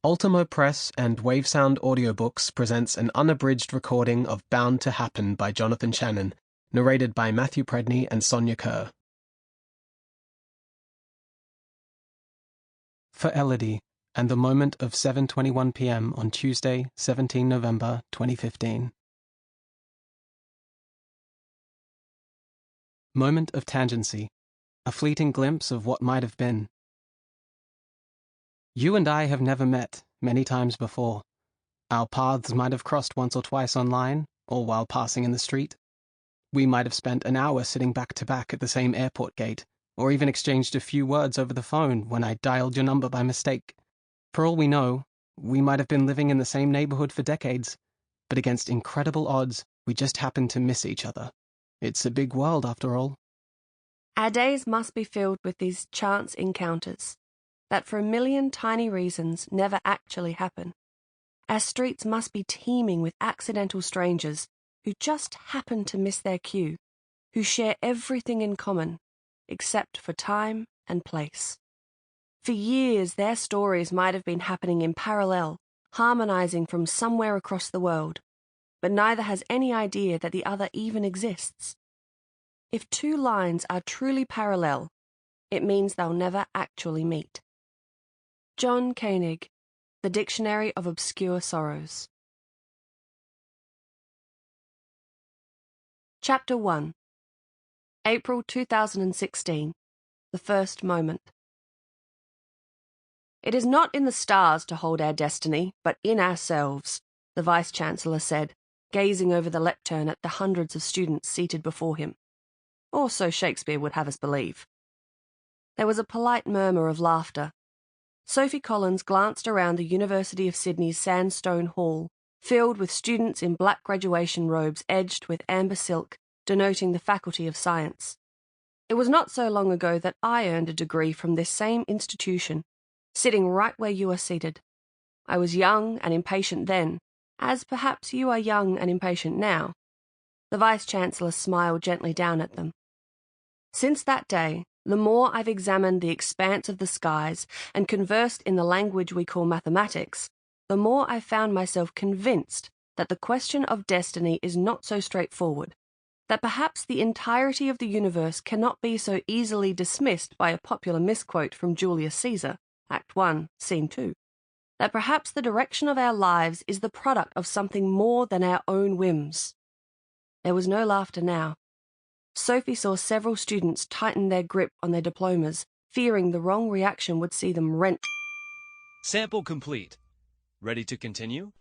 Ultimo Press and Wavesound Audiobooks presents an unabridged recording of Bound to Happen by Jonathon Shannon, narrated by Matthew Predny and Sonya Kerr. For Elodie, and the moment of 7:21 p.m. on Tuesday, 17 November 2015. Moment of tangency, a fleeting glimpse of what might have been. You and I have never met many times before. Our paths might have crossed once or twice online, or while passing in the street. We might have spent an hour sitting back to back at the same airport gate, or even exchanged a few words over the phone when I dialed your number by mistake. For all we know, we might have been living in the same neighborhood for decades, but against incredible odds, we just happened to miss each other. It's a big world, after all. Our days must be filled with these chance encounters that for a million tiny reasons never actually happen. Our streets must be teeming with accidental strangers who just happen to miss their cue, who share everything in common, except for time and place. For years, their stories might have been happening in parallel, harmonizing from somewhere across the world, but neither has any idea that the other even exists. If two lines are truly parallel, it means they'll never actually meet. John Koenig, The Dictionary of Obscure Sorrows. Chapter 1. April 2016. The First Moment. It is not in the stars to hold our destiny, but in ourselves, the Vice-Chancellor said, gazing over the lectern at the hundreds of students seated before him. Or so Shakespeare would have us believe. There was a polite murmur of laughter. Sophie Collins glanced around the University of Sydney's sandstone hall, filled with students in black graduation robes edged with amber silk, denoting the Faculty of Science. It was not so long ago that I earned a degree from this same institution, sitting right where you are seated. I was young and impatient then, as perhaps you are young and impatient now. The Vice-Chancellor smiled gently down at them. Since that day, the more I've examined the expanse of the skies and conversed in the language we call mathematics, the more I've found myself convinced that the question of destiny is not so straightforward, that perhaps the entirety of the universe cannot be so easily dismissed by a popular misquote from Julius Caesar, Act 1, Scene 2, that perhaps the direction of our lives is the product of something more than our own whims. There was no laughter now. Sophie saw several students tighten their grip on their diplomas, fearing the wrong reaction would see them rent. Sample complete. Ready to continue?